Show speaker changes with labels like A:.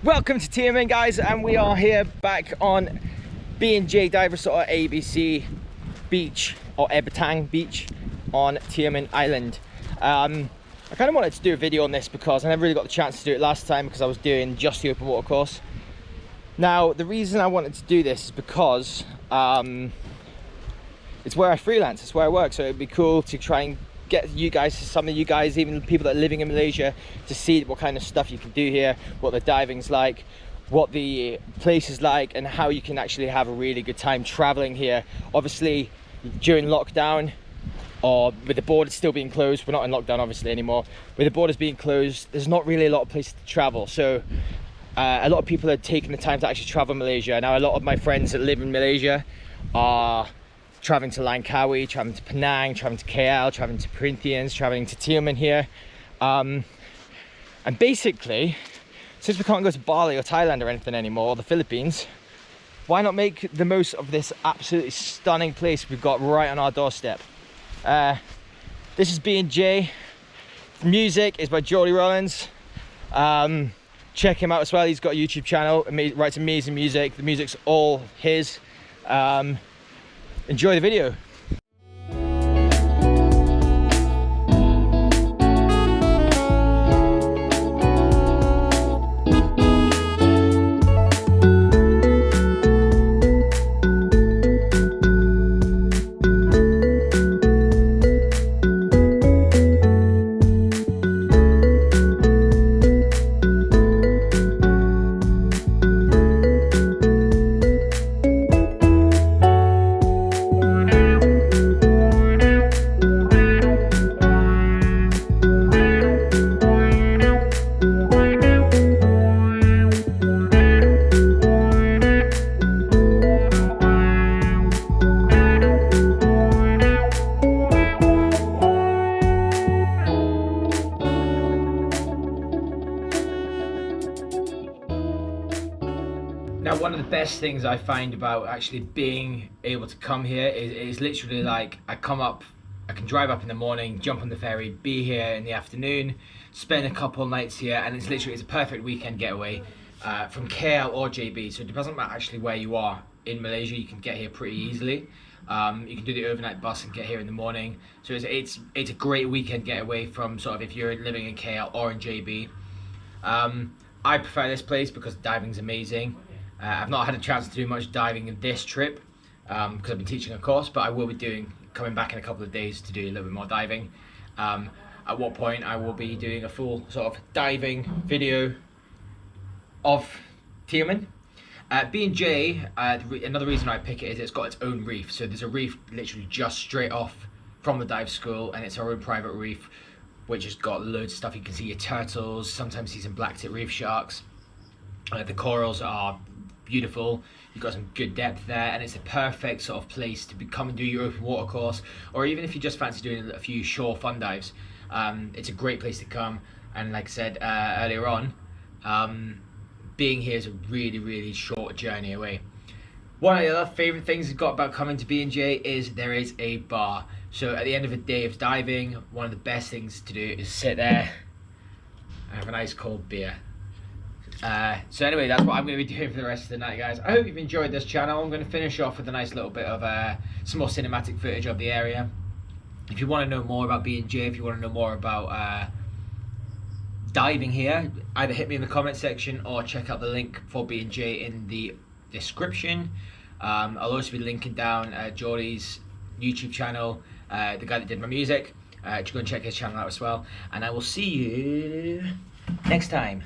A: Welcome to Tioman, guys, and we are here back on B&J Dive Resort at ABC Beach, or Ebatang Beach on Tioman Island. I kind of wanted to do a video on this because I never really got the chance to do it last time because I was doing just the open water course. Now, the reason I wanted to do this is because it's where I freelance, it's where I work, so it'd be cool to try and get you guys, some of you guys, even people that are living in Malaysia, to see what kind of stuff you can do here, what the diving's like, what the place is like, and how you can actually have a really good time traveling here. Obviously, during lockdown, or with the borders still being closed, we're not in lockdown obviously anymore, with the borders being closed, there's not really a lot of places to travel. So a lot of people are taking the time to actually travel Malaysia. Now, a lot of my friends that live in Malaysia are traveling to Langkawi, traveling to Penang, traveling to KL, traveling to Corinthians, traveling to Tioman here. And basically, since we can't go to Bali or Thailand or anything anymore, or the Philippines, why not make the most of this absolutely stunning place we've got right on our doorstep? This is B&J. The music is by Geordie Rollins. Check him out as well. He's got a YouTube channel, writes amazing music. The music's all his. Enjoy the video. Now, one of the best things I find about actually being able to come here is literally like I can drive up in the morning, jump on the ferry, be here in the afternoon, spend a couple nights here, and it's a perfect weekend getaway from KL or JB. So it doesn't matter actually where you are in Malaysia, you can get here pretty easily. You can do the overnight bus and get here in the morning. So it's a great weekend getaway from sort of if you're living in KL or in JB. I prefer this place because diving's amazing. I've not had a chance to do much diving in this trip because I've been teaching a course, but I will be coming back in a couple of days to do a little bit more diving. At what point I will be doing a full sort of diving video of Tioman. B&J, another reason I pick it is it's got its own reef. So there's a reef literally just straight off from the dive school, and it's our own private reef, which has got loads of stuff. You can see your turtles, sometimes see some black-tip reef sharks. The corals are beautiful. You've got some good depth there, and it's a perfect sort of place to come and do your open water course, or even if you just fancy doing a few shore fun dives. It's a great place to come, and like I said earlier on, being here is a really short journey away. One of the other favourite things I've got about coming to B&J is there is a bar. So at the end of a day of diving, one of the best things to do is sit there and have a nice cold beer. So anyway, that's what I'm going to be doing for the rest of the night, guys. I hope you've enjoyed this channel. I'm going to finish off with a nice little bit of some more cinematic footage of the area. If you want to know more about B&J, if you want to know more about diving here, either hit me in the comment section or check out the link for B&J in the description. I'll also be linking down Geordie's YouTube channel, the guy that did my music. Go and check his channel out as well. And I will see you next time.